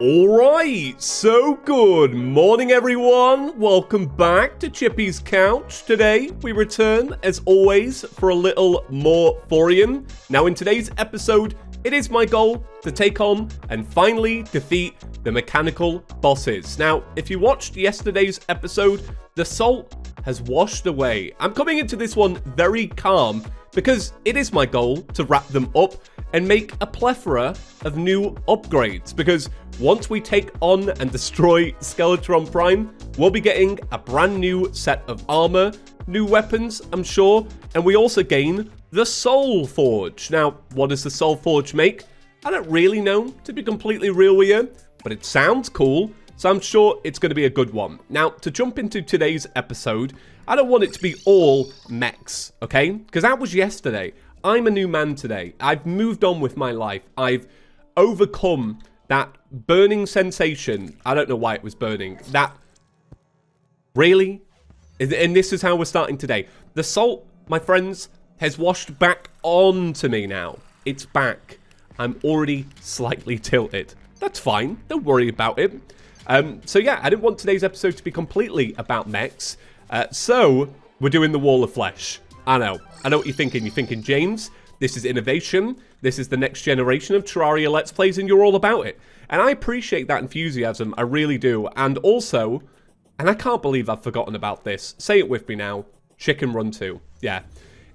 Alright, so good morning everyone, welcome back to ChippysCouch. Today we return as always for a little more Thorium. Now in today's episode, it is my goal to take on and finally defeat the mechanical bosses. Now if you watched yesterday's episode, the salt has washed away. I'm coming into this one very calm because it is my goal to wrap them up and make a plethora of new upgrades, because once we take on and destroy Skeletron Prime, we'll be getting a brand new set of armor, new weapons, I'm sure, and we also gain the Soul Forge. Now, what does the Soul Forge make? I don't really know, to be completely real with you, but it sounds cool, so I'm sure it's going to be a good one. Now, to jump into today's episode, I don't want it to be all mechs, okay? Because that was yesterday. I'm a new man today. I've moved on with my life. I've overcome that burning sensation. I don't know why it was burning. That, really? And this is how we're starting today. The salt, my friends, has washed back onto me now. It's back. I'm already slightly tilted. That's fine. Don't worry about it. So yeah, I didn't want today's episode to be completely about mechs. So we're doing the Wall of Flesh. I know what you're thinking. You're thinking, James, this is innovation. This is the next generation of Terraria Let's Plays, and you're all about it. And I appreciate that enthusiasm. I really do. And also, and I can't believe I've forgotten about this. Say it with me now. Chicken Run 2. Yeah.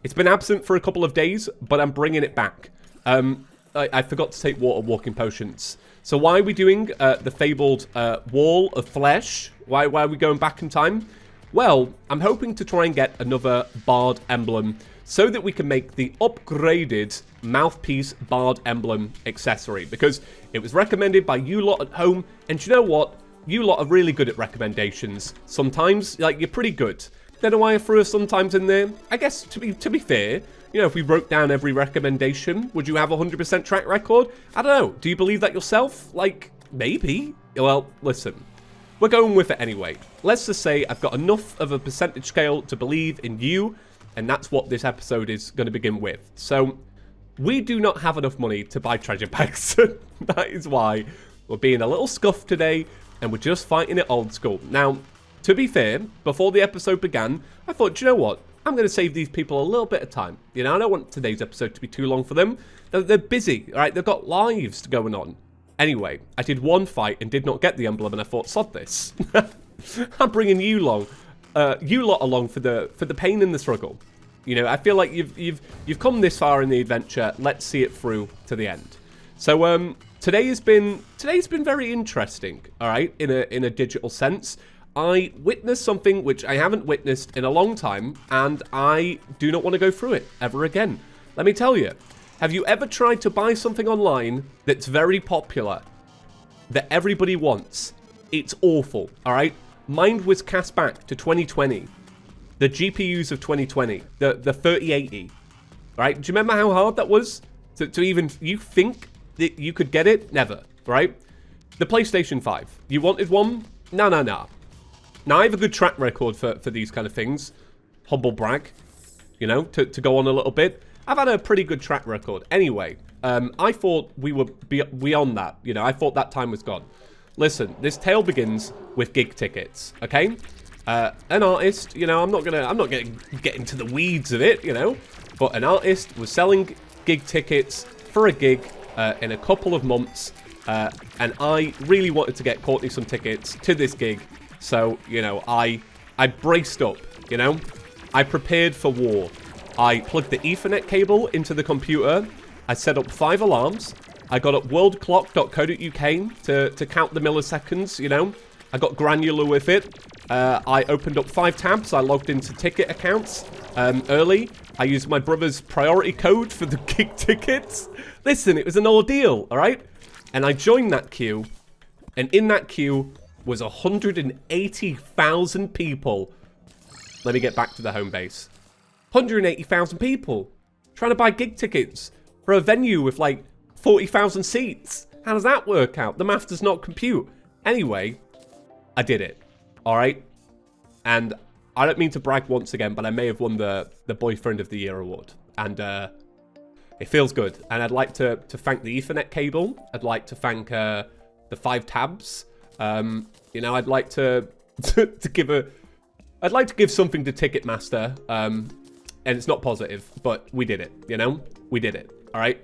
It's been absent for a couple of days, but I'm bringing it back. I forgot to take water walking potions. So why are we doing the fabled Wall of Flesh? Why are we going back in time? Well, I'm hoping to try and get another Bard emblem so that we can make the upgraded mouthpiece Bard emblem accessory, because it was recommended by you lot at home, and you know what? You lot are really good at recommendations. Sometimes, like, you're pretty good. Don't know why I threw a sometimes in there. I guess, to be fair, you know, if we wrote down every recommendation, would you have a 100% track record? I don't know. Do you believe that yourself? Like, maybe. Well, listen. We're going with it anyway. Let's just say I've got enough of a percentage scale to believe in you, and that's what this episode is going to begin with. So, we do not have enough money to buy treasure packs. That is why we're being a little scuffed today, and we're just fighting it old school. Now, to be fair, before the episode began, I thought, do you know what? I'm going to save these people a little bit of time. You know, I don't want today's episode to be too long for them. They're busy, all right? They've got lives going on. Anyway, I did one fight and did not get the emblem, and I thought, sod this. I'm bringing you lot along for the pain and the struggle. You know, I feel like you've come this far in the adventure. Let's see it through to the end. So today's been very interesting. All right, in a digital sense. I witnessed something which I haven't witnessed in a long time, and I do not want to go through it ever again. Let me tell you. Have you ever tried to buy something online that's very popular, that everybody wants? It's awful, all right? Mine was cast back to 2020. The GPUs of 2020, the 3080, right? Do you remember how hard that was to even, you think that you could get it? Never, right? The PlayStation 5, you wanted one? No. Now, I have a good track record for these kind of things. Humble brag, you know, to go on a little bit. I've had a pretty good track record. Anyway, I thought we were beyond that. You know, I thought that time was gone. Listen, this tale begins with gig tickets, okay? An artist, you know, I'm not gonna get into the weeds of it, you know, but an artist was selling gig tickets for a gig in a couple of months, and I really wanted to get Courtney some tickets to this gig, so, you know, I braced up, you know? I prepared for war. I plugged the Ethernet cable into the computer. I set up 5 alarms. I got up worldclock.co.uk to count the milliseconds, you know. I got granular with it. I opened up 5 tabs. I logged into ticket accounts early. I used my brother's priority code for the gig tickets. Listen, it was an ordeal, all right? And I joined that queue, and in that queue was 180,000 people. Let me get back to the home base. 180,000 people trying to buy gig tickets for a venue with like 40,000 seats. How does that work out? The math does not compute. Anyway, I did it. All right. And I don't mean to brag once again, but I may have won the Boyfriend of the Year award. And it feels good. And I'd like to thank the Ethernet cable. I'd like to thank the 5 tabs. You know, I'd like to I'd like to give something to Ticketmaster, and it's not positive, but we did it, you know? We did it, all right?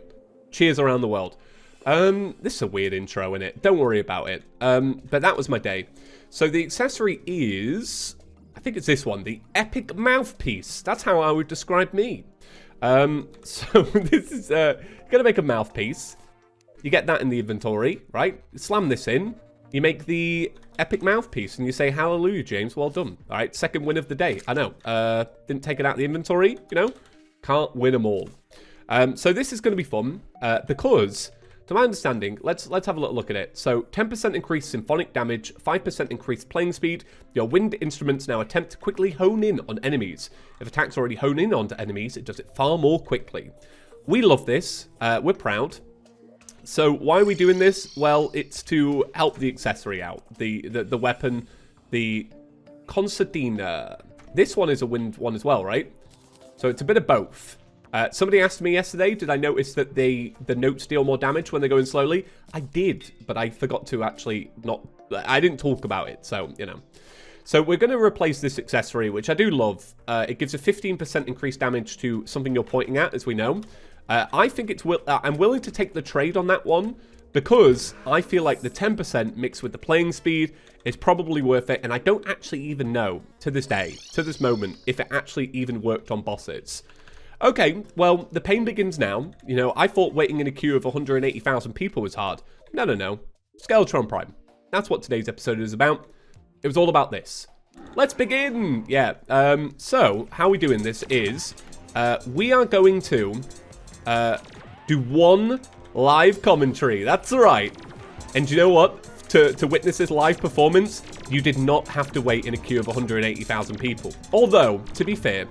Cheers around the world. This is a weird intro, innit? Don't worry about it. But that was my day. So the accessory is, I think it's this one, the epic mouthpiece. That's how I would describe me. So this is, gonna make a mouthpiece. You get that in the inventory, right? Slam this in. You make the epic mouthpiece and you say, hallelujah, James, well done. All right, second win of the day. I know, didn't take it out of the inventory, you know? Can't win them all. So this is gonna be fun, because, to my understanding, let's have a little look at it. So 10% increased symphonic damage, 5% increased playing speed. Your wind instruments now attempt to quickly hone in on enemies. If attacks already hone in onto enemies, it does it far more quickly. We love this, we're proud. So why are we doing this? Well, it's to help the accessory out. The weapon, the concertina. This one is a wind one as well, right? So it's a bit of both. Somebody asked me yesterday, did I notice that the notes deal more damage when they're going slowly? I did, but I forgot to actually I didn't talk about it, so, you know. So we're going to replace this accessory, which I do love. It gives a 15% increased damage to something you're pointing at, as we know. I think I'm willing to take the trade on that one, because I feel like the 10% mixed with the playing speed is probably worth it, and I don't actually even know, to this day, to this moment, if it actually even worked on bosses. Okay, well, the pain begins now. You know, I thought waiting in a queue of 180,000 people was hard. No, no, no. Skeletron Prime. That's what today's episode is about. It was all about this. Let's begin! Yeah, so, how we doing this is, we are going to do one live commentary. That's right. And you know what? To witness this live performance, you did not have to wait in a queue of 180,000 people. Although, to be fair,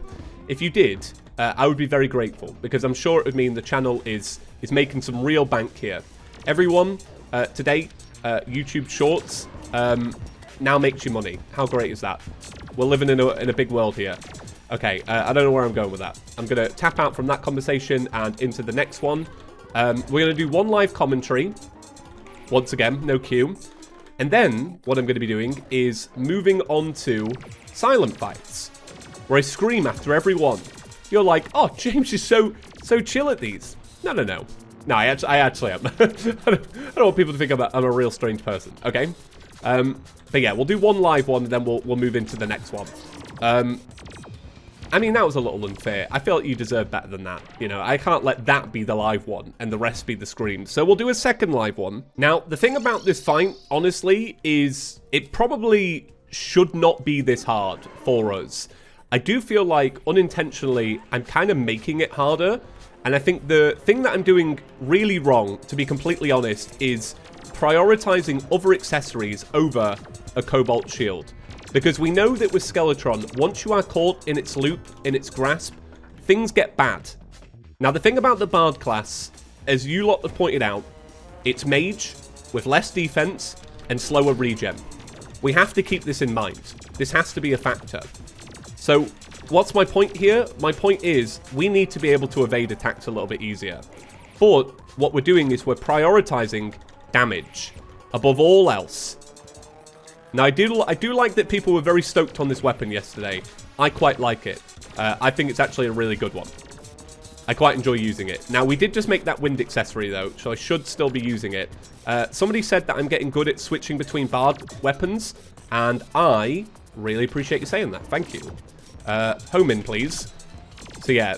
if you did, I would be very grateful, because I'm sure it would mean the channel is making some real bank here. Everyone, today, YouTube Shorts now makes you money. How great is that? We're living in a big world here. Okay, I don't know where I'm going with that. I'm going to tap out from that conversation and into the next one. We're going to do one live commentary. Once again, no queue. And then, what I'm going to be doing is moving on to silent fights, where I scream after every one. You're like, oh, James is so chill at these. No, no, no. No, I actually am. I don't want people to think I'm a real strange person, okay? But yeah, we'll do one live one, and then we'll move into the next one. I mean, that was a little unfair. I feel like you deserve better than that. You know, I can't let that be the live one, and the rest be the screams. So we'll do a second live one. Now, the thing about this fight, honestly, is it probably should not be this hard for us. I do feel like, unintentionally, I'm kind of making it harder. And I think the thing that I'm doing really wrong, to be completely honest, is prioritizing other accessories over a Cobalt Shield. Because we know that with Skeletron, once you are caught in its loop, in its grasp, things get bad. Now, the thing about the Bard class, as you lot have pointed out, it's mage with less defense and slower regen. We have to keep this in mind. This has to be a factor. So, what's my point here? My point is, we need to be able to evade attacks a little bit easier. But, what we're doing is we're prioritizing damage above all else. Now, I do like that people were very stoked on this weapon yesterday. I quite like it. I think it's actually a really good one. I quite enjoy using it. Now, we did just make that wind accessory, though, so I should still be using it. Somebody said that I'm getting good at switching between Bard weapons, and I really appreciate you saying that. Thank you. Home in, please. So, yeah,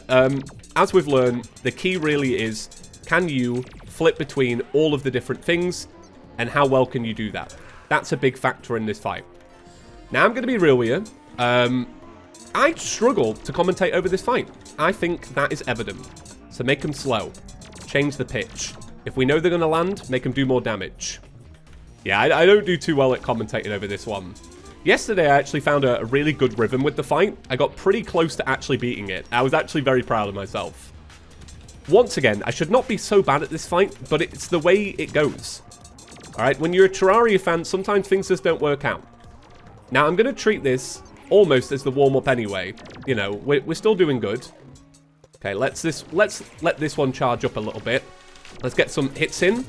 as we've learned, the key really is, can you flip between all of the different things, and how well can you do that? That's a big factor in this fight. Now, I'm going to be real with you. I struggle to commentate over this fight. I think that is evident. So make them slow. Change the pitch. If we know they're going to land, make them do more damage. Yeah, I don't do too well at commentating over this one. Yesterday, I actually found a really good rhythm with the fight. I got pretty close to actually beating it. I was actually very proud of myself. Once again, I should not be so bad at this fight, but it's the way it goes. Alright, when you're a Terraria fan, sometimes things just don't work out. Now, I'm going to treat this almost as the warm-up anyway. You know, we're still doing good. Okay, let's let this one charge up a little bit. Let's get some hits in.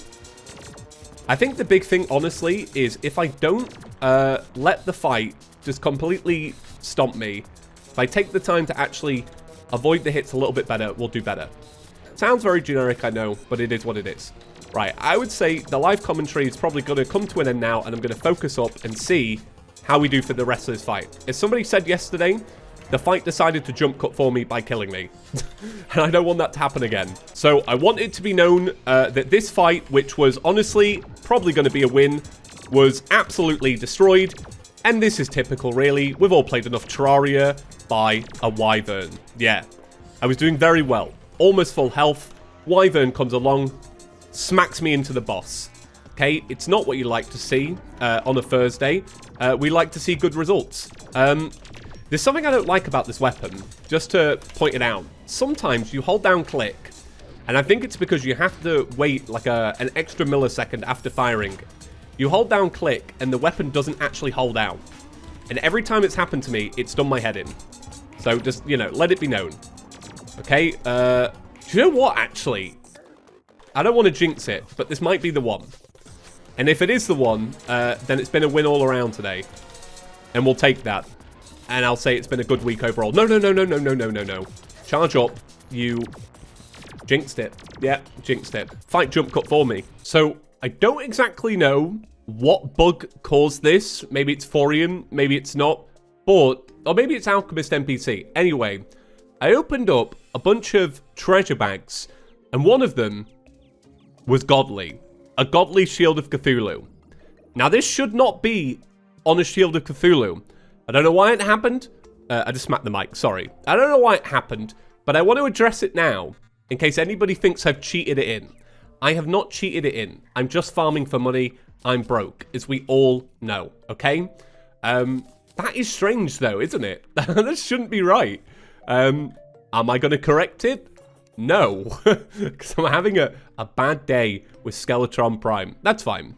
I think the big thing, honestly, is if I don't let the fight just completely stomp me, if I take the time to actually avoid the hits a little bit better, we'll do better. Sounds very generic, I know, but it is what it is. Right, I would say the live commentary is probably going to come to an end now, and I'm going to focus up and see how we do for the rest of this fight. As somebody said yesterday, the fight decided to jump cut for me by killing me. And I don't want that to happen again. So I want it to be known that this fight, which was honestly probably going to be a win, was absolutely destroyed. And this is typical, really. We've all played enough Terraria by a Wyvern. Yeah, I was doing very well. Almost full health. Wyvern comes along, smacks me into the boss. Okay, it's not what you like to see on a Thursday. We like to see good results. There's something I don't like about this weapon, just to point it out. Sometimes you hold down click, and I think it's because you have to wait like an extra millisecond after firing. You hold down click, and the weapon doesn't actually hold out. And every time it's happened to me, it's done my head in. So just, you know, let it be known. Okay, do you know what, actually? I don't want to jinx it, but this might be the one. And if it is the one, then it's been a win all around today. And we'll take that. And I'll say it's been a good week overall. No, no, no, no, no, no, no, no, no. Charge up. You jinxed it. Yeah, jinxed it. Fight jump cut for me. So, I don't exactly know what bug caused this. Maybe it's Thorium, maybe it's not. Or maybe it's Alchemist NPC. Anyway, I opened up a bunch of treasure bags. And one of them was godly. A godly Shield of Cthulhu. Now, this should not be on a Shield of Cthulhu. I don't know why it happened. I just smacked the mic, sorry. I don't know why it happened, but I want to address it now, in case anybody thinks I've cheated it in. I have not cheated it in. I'm just farming for money. I'm broke, as we all know, okay? That is strange, though, isn't it? That shouldn't be right. Am I going to correct it? No, because I'm having a bad day with Skeletron Prime. That's fine.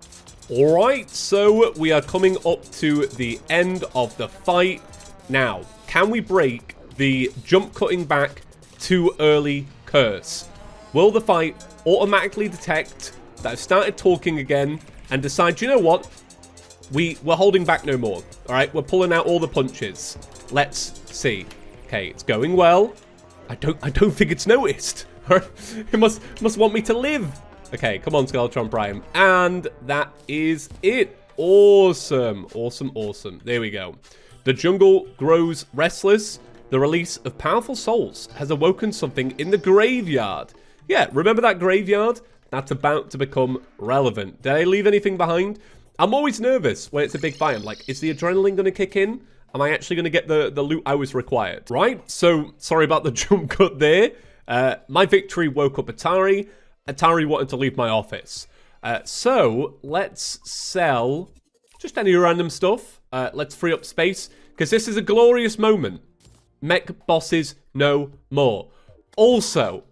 Alright, so we are coming up to the end of the fight. Now, can we break the jump cutting back too early curse? Will the fight automatically detect that I've started talking again and decide, you know what? We're holding back no more. Alright, we're pulling out all the punches. Let's see. Okay, it's going well. I don't think it's noticed. It must want me to live. Okay, come on, Skeletron Prime. And that is it. Awesome. Awesome, awesome. There we go. The jungle grows restless. The release of powerful souls has awoken something in the graveyard. Yeah, remember that graveyard? That's about to become relevant. Did I leave anything behind? I'm always nervous when it's a big fight. I'm like, is the adrenaline going to kick in? Am I actually going to get the loot I was required? Right? So, sorry about the jump cut there. My victory woke up Atari. Atari wanted to leave my office. So, let's sell just any random stuff. Let's free up space, because this is a glorious moment. Mech bosses no more. Also,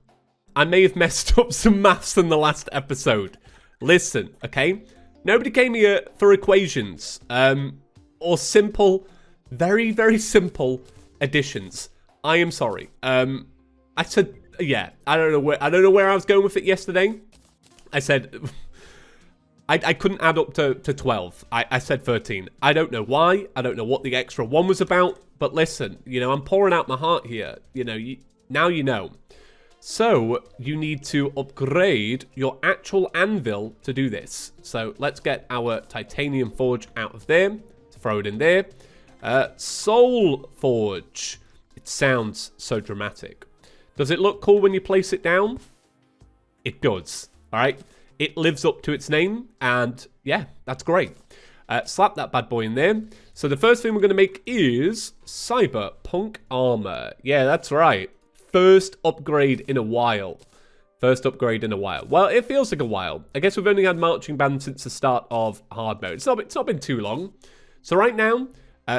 I may have messed up some maths in the last episode. Listen, okay? Nobody came here for equations. Or simple, very, very simple additions. I am sorry. I said... Yeah, I don't know where I was going with it yesterday. I said I couldn't add up to 12. I said 13. I don't know why. I don't know what the extra one was about. But listen, you know, I'm pouring out my heart here. You know, now you know. So you need to upgrade your actual anvil to do this. So let's get our titanium forge out of there. Throw it in there. Soul forge. It sounds so dramatic. Does it look cool when you place it down? It does, all right? It lives up to its name, and yeah, that's great. Slap that bad boy in there. So the first thing we're going to make is cyberpunk armor. Yeah, that's right. First upgrade in a while. First upgrade in a while. Well, it feels like a while. I guess we've only had marching band since the start of hard mode. It's not been too long. So right now,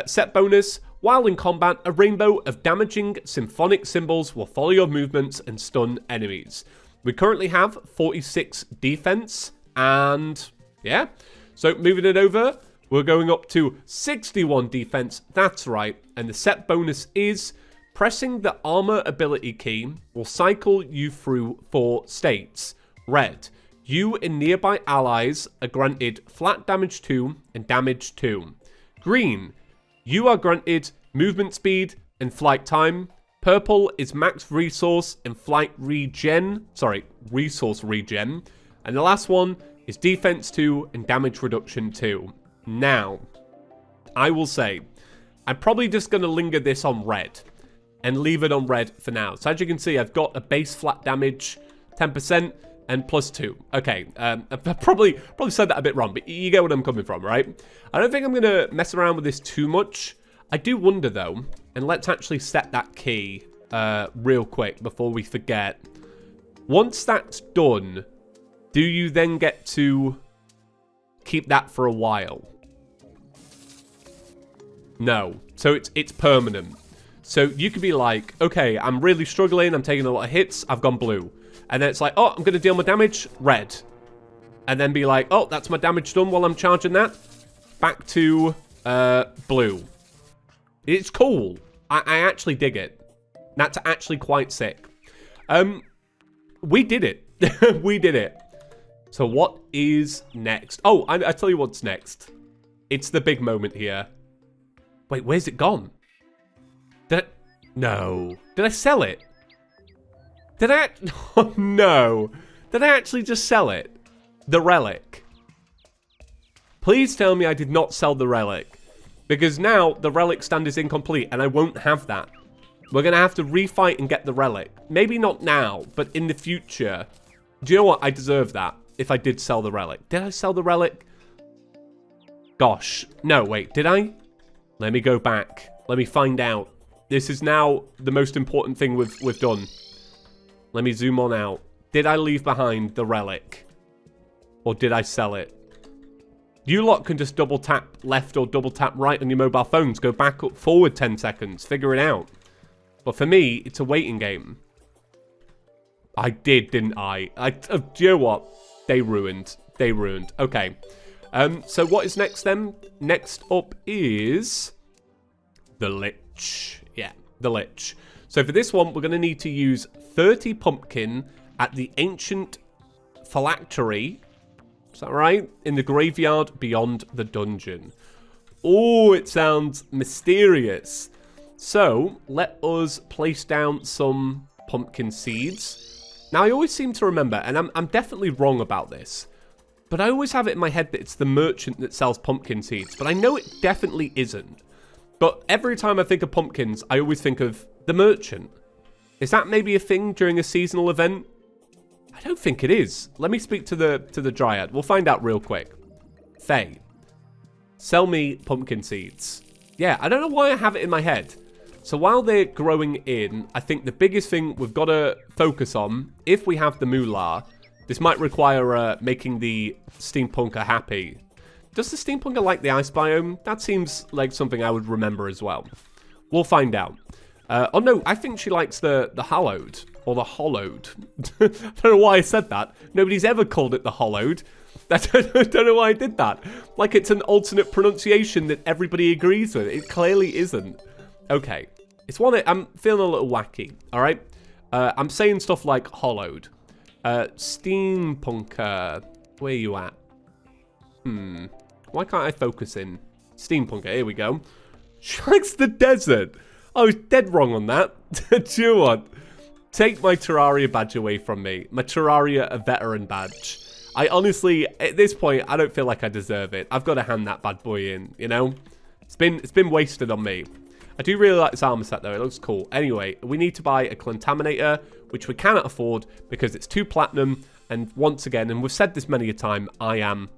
set bonus... While in combat, a rainbow of damaging symphonic symbols will follow your movements and stun enemies. We currently have 46 defense, and yeah. So moving it over, we're going up to 61 defense. That's right. And the set bonus is pressing the armor ability key will cycle you through 4 states. Red, You and nearby allies are granted flat damage 2 and damage 2. Green, you are granted movement speed and flight time. Purple is max resource and flight regen. Sorry, resource regen. And the last one is defense 2 and damage reduction 2. Now, I will say, I'm probably just going to linger this on red and leave it on red for now. So as you can see, I've got a base flat damage 10% and +2. Okay, I've probably said that a bit wrong, but you get what I'm coming from, right? I don't think I'm going to mess around with this too much. I do wonder, though, and let's actually set that key real quick before we forget. Once that's done, do you then get to keep that for a while? No. So it's permanent. So you could be like, okay, I'm really struggling, I'm taking a lot of hits, I've gone blue. And then it's like, oh, I'm going to deal my damage, red. And then be like, oh, that's my damage done while I'm charging that. Back to blue. It's cool. I actually dig it. That's actually quite sick. We did it. We did it. So what is next? Oh, I tell you what's next. It's the big moment here. Wait, where's it gone? No. Did I sell it? Did I? Oh, no. Did I actually just sell it? The relic. Please tell me I did not sell the relic. Because now the relic stand is incomplete and I won't have that. We're going to have to refight and get the relic. Maybe not now, but in the future. Do you know what? I deserve that if I did sell the relic. Did I sell the relic? Gosh. No, wait. Did I? Let me go back. Let me find out. This is now the most important thing we've done. Let me zoom on out. Did I leave behind the relic? Or did I sell it? You lot can just double tap left or double tap right on your mobile phones. Go back up, forward 10 seconds. Figure it out. But for me, it's a waiting game. I did, didn't I? Do you know what? They ruined. They ruined. Okay. So what is next then? Next up is the Lich. Yeah, the Lich. So for this one, we're going to need to use 30 pumpkin at the ancient phylactery. Is that right? In the graveyard beyond the dungeon. Oh, it sounds mysterious. So let us place down some pumpkin seeds. Now, I always seem to remember, and I'm definitely wrong about this, but I always have it in my head that it's the merchant that sells pumpkin seeds, but I know it definitely isn't. But every time I think of pumpkins, I always think of the merchant. Is that maybe a thing during a seasonal event? I don't think it is. Let me speak to the dryad. We'll find out real quick. Faye, sell me pumpkin seeds. Yeah, I don't know why I have it in my head. So while they're growing in, I think the biggest thing we've got to focus on, if we have the moolah, this might require making the steampunker happy. Does the steampunker like the ice biome? That seems like something I would remember as well. We'll find out. Oh no, I think she likes the hollowed. Or the hollowed. I don't know why I said that. Nobody's ever called it the hollowed. I don't know why I did that. Like it's an alternate pronunciation that everybody agrees with. It clearly isn't. Okay. It's one I'm feeling a little wacky. Alright? I'm saying stuff like hollowed. Steampunker. Where are you at? Why can't I focus in? Steampunker. Here we go. She likes the desert. I was dead wrong on that. Do you know what? Take my Terraria badge away from me. My Terraria a veteran badge. I honestly, at this point, I don't feel like I deserve it. I've got to hand that bad boy in, you know? It's been wasted on me. I do really like this armor set, though. It looks cool. Anyway, we need to buy a contaminator, which we cannot afford because it's 2 platinum. And once again, and we've said this many a time, I am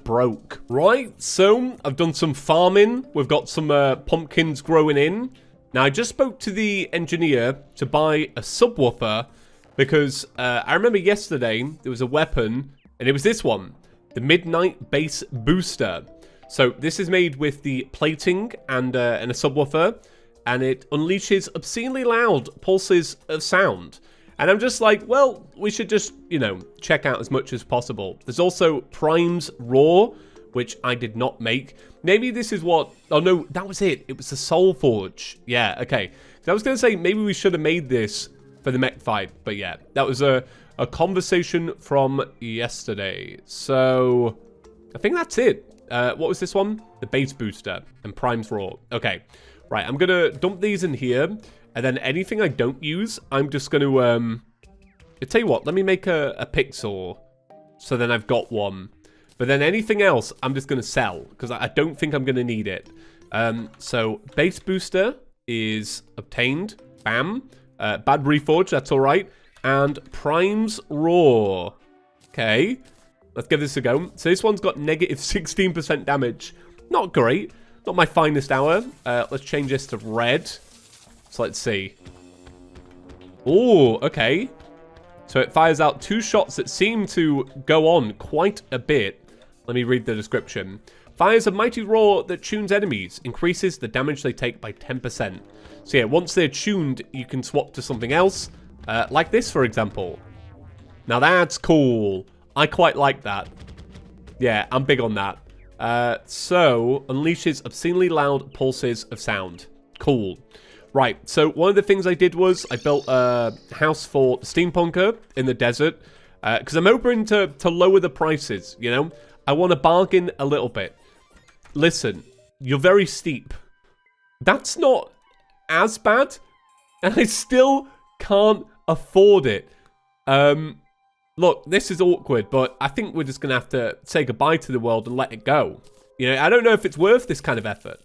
broke. Right, so I've done some farming. We've got some pumpkins growing in. Now, I just spoke to the engineer to buy a subwoofer because I remember yesterday there was a weapon, and it was this one, the Midnight Bass Booster. So this is made with the plating and a subwoofer, and it unleashes obscenely loud pulses of sound. And I'm just like, well, we should just, you know, check out as much as possible. There's also Prime's Roar, which I did not make. Maybe this is what... Oh, no, that was it. It was the Soul Forge. Yeah, okay. So I was going to say maybe we should have made this for the mech fight. But yeah, that was a A conversation from yesterday. So, I think that's it. What was this one? The base booster and Prime's Raw. Okay, right, I'm going to dump these in here. And then anything I don't use, I'm just going to, I'll tell you what, let me make a pixel. So then I've got one. But then anything else, I'm just going to sell. Because I don't think I'm going to need it. So, base booster is obtained. Bam. Bad reforge, that's alright. And Prime's Raw. Okay. Let's give this a go. So this one's got negative 16% damage. Not great. Not my finest hour. Let's change this to red. So let's see. Oh, okay. So it fires out 2 shots that seem to go on quite a bit. Let me read the description. Fires a mighty roar that tunes enemies. Increases the damage they take by 10%. So yeah, once they're tuned, you can swap to something else. Like this, for example. Now that's cool. I quite like that. Yeah, I'm big on that. So, unleashes obscenely loud pulses of sound. Cool. Right, so one of the things I did was I built a house for Steampunker in the desert. Because I'm hoping to lower the prices, you know? I want to bargain a little bit. Listen, you're very steep. That's not as bad. And I still can't afford it. Look, this is awkward, but I think we're just going to have to say goodbye to the world and let it go. You know, I don't know if it's worth this kind of effort.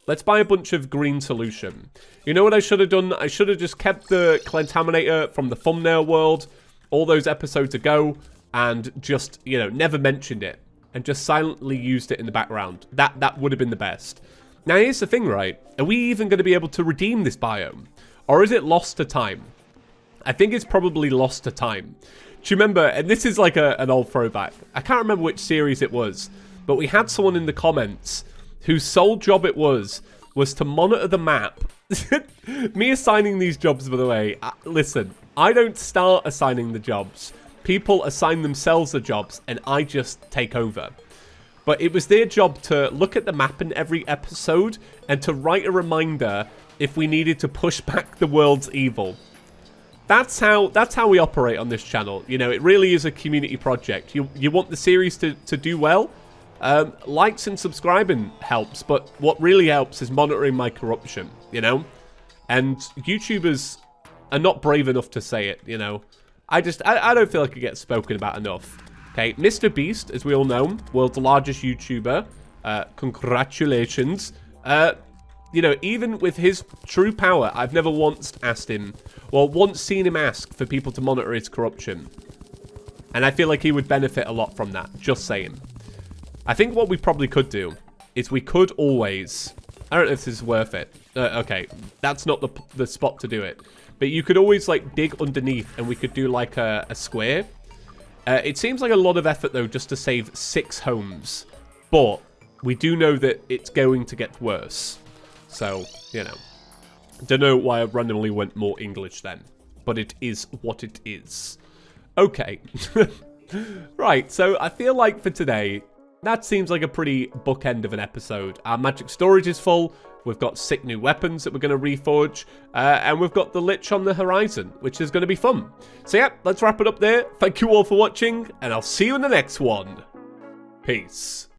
Let's buy a bunch of green solution. You know what I should have done? I should have just kept the Contaminator from the thumbnail world all those episodes ago and just, you know, never mentioned it and just silently used it in the background. That would have been the best. Now, here's the thing, right? Are we even going to be able to redeem this biome? Or is it lost to time? I think it's probably lost to time. Do you remember, and this is like an old throwback, I can't remember which series it was, but we had someone in the comments whose sole job it was to monitor the map. Me assigning these jobs, by the way, listen, I don't start assigning the jobs. People assign themselves the jobs, and I just take over. But it was their job to look at the map in every episode and to write a reminder if we needed to push back the world's evil. That's how we operate on this channel. You know, it really is a community project. You want the series to do well? Likes and subscribing helps, but what really helps is monitoring my corruption, you know? And YouTubers are not brave enough to say it, you know? I don't feel like it gets spoken about enough. Okay, Mr. Beast, as we all know, world's largest YouTuber. Congratulations. You know, even with his true power, I've never once asked him, or once seen him ask for people to monitor his corruption. And I feel like he would benefit a lot from that, just saying. I think what we probably could do is we could always... I don't know if this is worth it. Okay, that's not the spot to do it. But you could always, like, dig underneath and we could do, like, a square. It seems like a lot of effort, though, just to save 6 homes. But we do know that it's going to get worse. So, you know. Don't know why I randomly went more English then. But it is what it is. Okay. Right, so I feel like for today, that seems like a pretty bookend of an episode. Our magic storage is full. We've got sick new weapons that we're going to reforge. And we've got the Lich on the horizon, which is going to be fun. So yeah, let's wrap it up there. Thank you all for watching, and I'll see you in the next one. Peace.